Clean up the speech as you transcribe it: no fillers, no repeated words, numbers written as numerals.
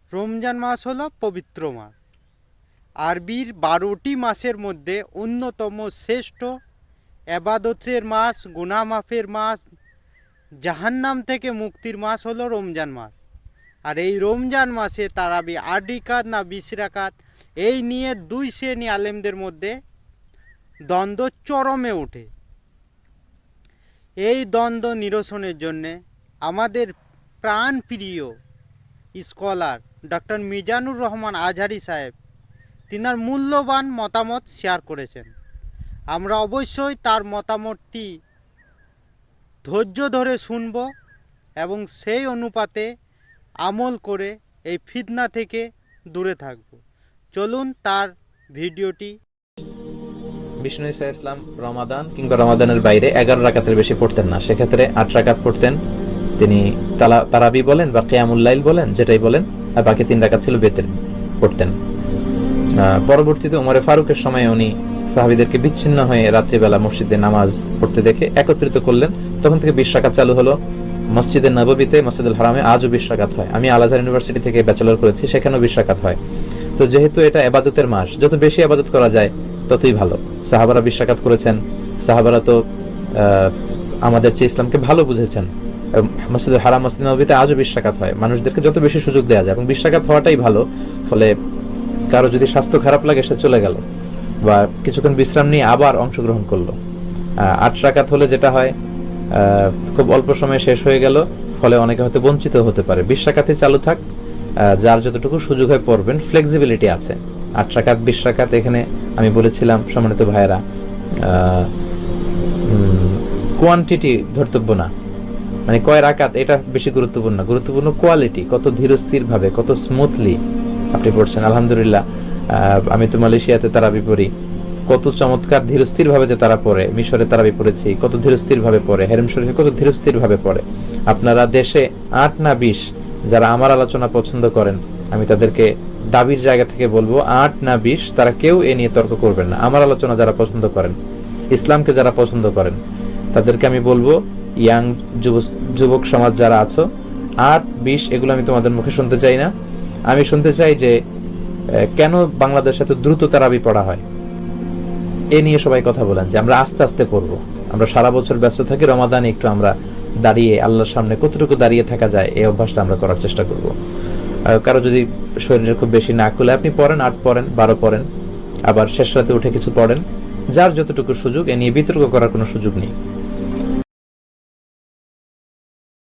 রমজান মাস হলো পবিত্র মাস। আরবির 12টি মাসের মধ্যে অন্যতম শ্রেষ্ঠ এবাদতের মাস, গুনাহ মাফের মাস, জাহান্নাম থেকে মুক্তির মাস হলো রমজান মাস। আর এই রমজান মাসে তারাবি 8 রাকাত না 20 রাকাত, এই নিয়ে দুই শ্রেণী আলেমদের মধ্যে দ্বন্দ্ব চরমে ওঠে। এই দ্বন্দ্ব নিরসনের জন্যে আমাদের প্রাণপ্রিয় স্কলার ডক্টর মিজানুর রহমান আজহারি সাহেব তিনার মূল্যবান মতামত শেয়ার করেছেন। আমরা অবশ্যই তার মতামতটি ধৈর্য ধরে শুনব এবং সেই অনুপাতে আমল করে এই ফিতনা থেকে দূরে থাকব। চলুন তার ভিডিওটি। বিষ্ণু ইসা ইসলাম রমাদান কিংবা রমাদানের বাইরে 11 রাকাতের বেশি পড়তেন না, সেক্ষেত্রে 8 রাকাত পড়তেন। তিনি তারাবি বলেন বা কিয়ামুল লাইল বলেন, যেটাই বলেন, আর বাকি 3 রাকাত ছিল বেতের পড়তেন। পরবর্তীতে উমরে ফারুকের সময় উনি সাহাবীদেরকে বিচ্ছিন্ন হয়ে রাত্রিবেলা মসজিদে নামাজ পড়তে দেখে একত্রিত করলেন। তখন থেকে 20 রাকাত চালু হলো। মসজিদে নববীতে, মসজিদুল হারামে আজও 20 রাকাত হয়। আমি আল আজহার ইউনিভার্সিটি থেকে ব্যাচেলর করেছি, সেখানেও 20 রাকাত হয়। তো যেহেতু এটা ইবাদতের মাস, যত বেশি ইবাদত করা যায় ততই ভালো। সাহাবারা 20 রাকাত করেছেন। সাহাবারা তো আমাদের চেয়ে ইসলামকে ভালো বুঝেছেন। মসজিদুল হারাম, মসজিদ নববীতে আজও 20 রাকাত হয়। মানুষদেরকে যত বেশি সুযোগ দেওয়া যায়, এবং 20 রাকাত হওয়াটাই ভালো। ফলে কারো যদি স্বাস্থ্য খারাপ লাগে, সে চলে গেল বা কিছুক্ষণ বিশ্রাম নিয়ে আবার অংশগ্রহণ করলো। 8 রাকাত হলে যেটা হয়, খুব অল্প সময়ে শেষ হয়ে গেল, ফলে অনেকে হয়তো বঞ্চিত হতে পারে। 20 রাকাতে চালু থাক, যার যতটুকু সুযোগ হয় পড়বেন, ফ্লেক্সিবিলিটি আছে। 8 রাকাত 20 রাকাত, এখানে আমি বলেছিলাম সম্মানিত ভাইয়েরা, কোয়ান্টিটি ধর্তব্য না, মানে কয় রাকাত এটা বেশি গুরুত্বপূর্ণ, গুরুত্বপূর্ণ কোয়ালিটি, কত ধীরস্থির ভাবে, কত স্মুথলি আপনি পড়ছেন। আলহামদুলিল্লাহ, আমি তো মালয়েশিয়াতে তারাবি পড়ি, কত চমৎকার ধীরস্থির ভাবে যে তারা পড়ে। মিশরে তারাবি পড়েছি, কত ধীরস্থির ভাবে পড়ে। হেরেম শরীফে কত ধীরস্থির ভাবে পড়ে। আপনারা দেশে 8 না 20 যারা আমার আলোচনা পছন্দ করেন, আমি তাদেরকে দাবির জায়গা থেকে বলবো, 8 না 20 তারা কেউ এ নিয়ে তর্ক করবেন না। আমার আলোচনা যারা পছন্দ করেন, ইসলামকে যারা পছন্দ করেন, তাদেরকে আমি বলবো, ইয়াং যুবক সমাজ যারা আছো, 8, 20 এগুলো আমি তোমাদের মুখে শুনতে চাই না। আমি শুনতে চাই যে কেন বাংলাদেশে এত দ্রুত তারাবি পড়া হয়, এ নিয়ে সবাই কথা বলেন, যে আমরা আস্তে আস্তে পড়বো। আমরা সারা বছর ব্যস্ত থাকি, রমাদানে একটু আমরা দাঁড়িয়ে আল্লাহর সামনে কতটুকু দাঁড়িয়ে থাকা যায়, এই অভ্যাসটা আমরা করার চেষ্টা করব। কারো যদি শরীরের খুব বেশি না খুলে, আপনি পড়েন, 8 পড়েন, 12 পড়েন, আবার শেষ রাতে উঠে কিছু পড়েন, যার যতটুকু সুযোগ। এ নিয়ে বিতর্ক করার কোনো সুযোগ নেই।